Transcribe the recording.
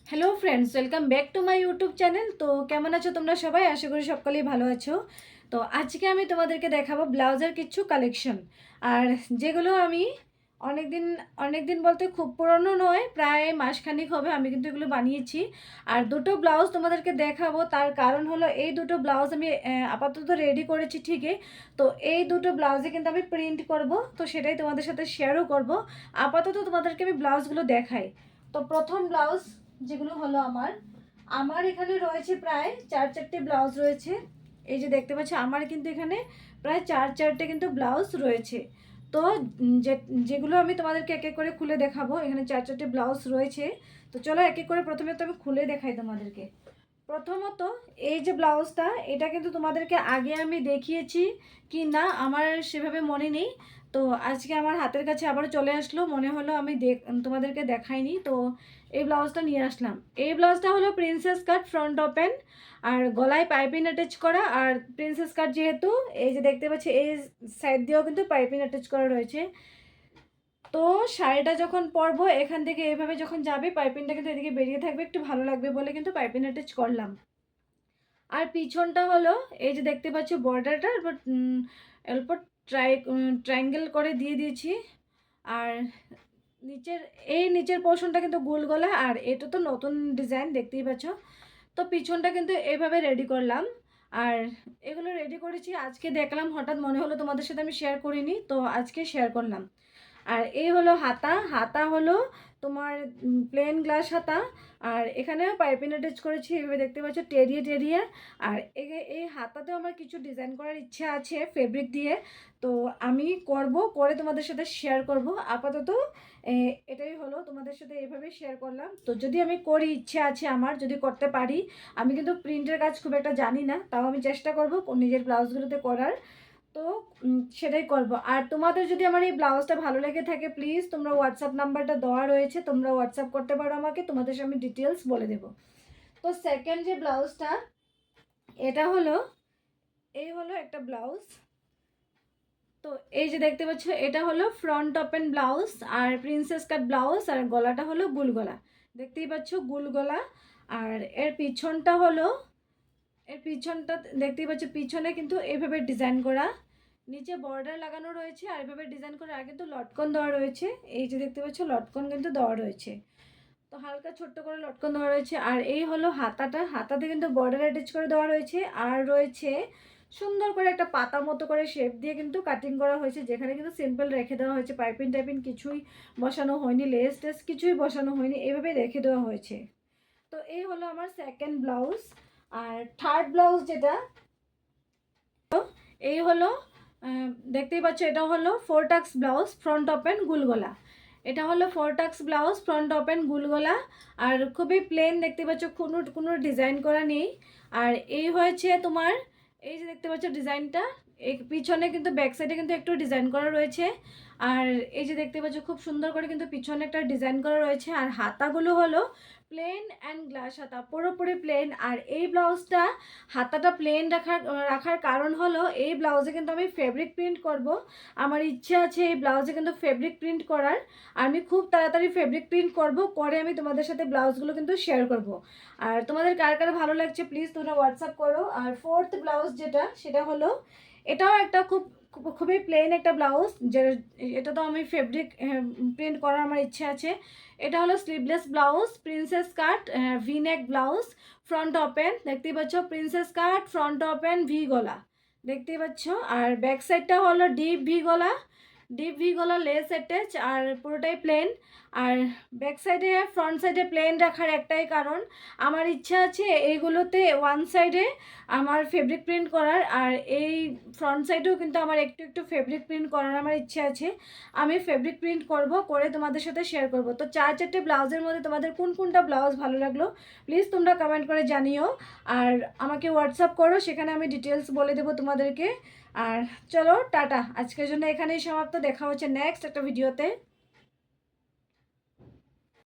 Hello friends, welcome back to my YouTube channel. তো কেমন আছো তোমরা সবাই? আশা করি সকলেই ভালো আছো। তো আজকে আমি তোমাদেরকে দেখাবো ব্লাউজের কিছু কালেকশন, আর যেগুলো আমি অনেক দিন অনেক দিন বলতে খুব পুরনো নয়, প্রায় মাসখানেক হবে আমি কিন্তু এগুলো বানিয়েছি। আর দুটো ব্লাউজ তোমাদেরকে দেখাবো, তার কারণ হলো এই দুটো ব্লাউজ আমি আপাতত রেডি করেছি ঠিকই। তো এই দুটো ব্লাউজে কিন্তু আমি প্রিন্ট করব, তো সেটাই তোমাদের সাথে শেয়ারও করব। আপাতত তোমাদেরকে আমি ব্লাউজগুলো দেখাই। তো প্রথম ব্লাউজ যেগুলো হলো আমার আমার এখানে রয়েছে প্রায় চারটে ব্লাউজ রয়েছে। এই যে দেখতে পাচ্ছি আমার কিন্তু এখানে প্রায় চারটে কিন্তু ব্লাউজ রয়েছে। তো যে যেগুলো আমি তোমাদেরকে এক এক করে খুলে দেখাবো, এখানে চারটে ব্লাউজ রয়েছে। তো চলো এক এক করে প্রথমে তো আমি খুলে দেখাই তোমাদেরকে। প্রথমত এই যে ব্লাউজটা, এটা কিন্তু তোমাদেরকে আগে আমি দেখিয়েছি কি না আমার সেভাবে মনে নেই। তো আজকে আমার হাতের কাছে আবার চলে আসলো, মনে হলো আমি তোমাদেরকে দেখাইনি, তো এই ব্লাউজটা নিয়ে আসলাম। এই ব্লাউজটা হলো প্রিন্সেস কাট ফ্রন্ট ওপেন, আর গলায় পাইপিং অ্যাটাচ করা। আর প্রিন্সেস কাট যেহেতু, এই যে দেখতে পাচ্ছি এই সাইড দিয়েও কিন্তু পাইপিং অ্যাটাচ করা রয়েছে। তো শাড়িটা যখন পরবো এখান থেকে এভাবে যখন যাবে, পাইপিংটা কিন্তু এদিকে বেরিয়ে থাকবে, একটু ভালো লাগবে বলে কিন্তু পাইপিং অ্যাটাচ করলাম। আর পিছনটা হলো এই যে দেখতে পাচ্ছ বর্ডারটা অল্প ট্রায়াঙ্গেল করে দিয়ে দিয়েছি। আর নিচের নিচের পোর্শনটা কিন্তু গোল গলা, আর এটা তো নতুন ডিজাইন দেখতেই পাচ্ছ। তো পিছনটা কিন্তু এইভাবে রেডি করলাম। আর এগুলো রেডি করেছি আজকে, দেখলাম হঠাৎ মনে হলো তোমাদের সাথে আমি শেয়ার করিনি, তো আজকে শেয়ার করলাম। আর এই হলো হাতা। হাতা হলো তোমার প্লেন গ্লাস হাতা। আর এখানে পাইপিং অ্যাটাচ করেছি, এভাবে দেখতে পাচ্ছ টেরিয়ে টেরিয়ে। আর এই হাতাতেও আমার কিছু ডিজাইন করার ইচ্ছা আছে ফেব্রিক দিয়ে, তো আমি করে তোমাদের সাথে শেয়ার করব। আপাতত এটাই হলো, তোমাদের সাথে এইভাবে শেয়ার করলাম। তো যদি আমি করি, ইচ্ছে আছে আমার, যদি করতে পারি, আমি কিন্তু প্রিন্টের কাজ খুব একটা জানি না, তাও আমি চেষ্টা করব নিজের ব্লাউজগুলোতে করার। তো সেটাই করব। আর তোমাদের যদি আমার এই ব্লাউজটা ভালো লেগে থাকে, প্লিজ তোমরা হোয়াটসঅ্যাপ নাম্বারটা দেওয়া রয়েছে, তোমরা হোয়াটসঅ্যাপ করতে পারো আমাকে, তোমাদের আমি ডিটেলস বলে দেবো। তো সেকেন্ড যে ব্লাউজটা, এটা হলো এই হলো একটা ব্লাউজ। তো এই যে দেখতে পাচ্ছ এটা হলো ফ্রন্ট ওপেন ব্লাউজ, আর প্রিন্সেস কাট ব্লাউজ, আর গলাটা হলো গুল গলা, দেখতেই পাচ্ছ গুল গলা। আর এর পিছনটা দেখতেই পাচ্ছ, পিছনে কিন্তু এইভাবে ডিজাইন করা, নিচে বর্ডার লাগানো রয়েছে, আর এভাবে ডিজাইন করে, আর কিন্তু লটকন দেওয়া রয়েছে। এই যে দেখতে পাচ্ছ লটকন কিন্তু দেওয়া রয়েছে, তো হালকা ছোট্ট করে লটকন দেওয়া রয়েছে। আর এই হলো হাতাটা, হাতাতে কিন্তু বর্ডার অ্যাটাচ করে দেওয়া রয়েছে। আর রয়েছে সুন্দর করে একটা পাতা মতো করে শেপ দিয়ে কিন্তু কাটিং করা হয়েছে, যেখানে কিন্তু সিম্পল রেখে দেওয়া হয়েছে, পাইপিং টাইপিং কিছুই বসানো হয়নি, লেস টেস কিছুই বসানো হয়নি, এভাবে রেখে দেওয়া হয়েছে। তো এই হলো আমার সেকেন্ড ব্লাউজ। আর থার্ড ব্লাউজ যেটা, এই হলো দেখতেই পাচ্ছ, এটা হলো four tucks blouse front open গুলগলা। এটা হলো four tucks blouse front open গুলগলা, আর খুবই প্লেন দেখতে পাচ্ছ, কোনো কোনো ডিজাইন করা নেই। আর এই হয়েছে তোমার, এই যে দেখতে পাচ্ছ ডিজাইনটা, এই পিছনে কিন্তু ব্যাক সাইডে কিন্তু একটু ডিজাইন করা রয়েছে। আর এই যে দেখতে পাচ্ছ খুব সুন্দর করে কিন্তু পিছনে একটা ডিজাইন করা রয়েছে। আর হাতাগুলো হলো প্লেন অ্যান্ড গ্লাস হাতা, পুরোপুরি প্লেন। আর এই ব্লাউজটা হাতাটা প্লেন রাখার কারণ হলো এই ব্লাউজে কিন্তু আমি ফেব্রিক প্রিন্ট করব। আমার ইচ্ছে আছে এই ব্লাউজে কিন্তু ফেব্রিক প্রিন্ট করার। আমি খুব তাড়াতাড়ি ফেব্রিক প্রিন্ট করব, করে আমি তোমাদের সাথে ব্লাউজগুলো কিন্তু শেয়ার করব। আর তোমাদের কার কার ভালো লাগছে প্লিজ তোমরা হোয়াটসঅ্যাপ করো। আর ফোর্থ ব্লাউজ যেটা, সেটা হলো এটাও একটা খুবই প্লেন একটা ব্লাউজ, যে এটা তো আমি ফেব্রিক প্রিন্ট করার আমার ইচ্ছে আছে। এটা হলো স্লিভলেস ব্লাউজ, প্রিন্সেস কাট ভি নেক ব্লাউজ, ফ্রন্ট ওপেন, দেখতেই পাচ্ছ প্রিন্সেস কাট ফ্রন্ট ওপেন ভি গলা, দেখতেই পাচ্ছ। আর ব্যাক সাইডটা হলো ডিপ ভি গলা লেস অ্যাটাচ, আর পুরোটাই প্লেন। আর ব্যাক সাইডে ফ্রন্ট সাইডে প্লেন রাখার একটাই কারণ, আমার ইচ্ছা আছে এইগুলোতে ওয়ান সাইডে আমার ফেব্রিক প্রিন্ট করার, আর এই ফ্রন্ট সাইডেও কিন্তু আমার একটু একটু ফেব্রিক প্রিন্ট করার আমার ইচ্ছে আছে। আমি ফেব্রিক প্রিন্ট করব, করে তোমাদের সাথে শেয়ার করব। তো চারটে ব্লাউজের মধ্যে তোমাদের কোনটা ব্লাউজ ভালো লাগলো প্লিজ তোমরা কমেন্ট করে জানিও। আর আমাকে হোয়াটসঅ্যাপ করো, সেখানে আমি ডিটেলস বলে দেবো তোমাদেরকে। আর চলো টাটা, আজকের জন্য এখানেই সমাপ্ত, দেখা হচ্ছে নেক্সট একটা ভিডিওতে।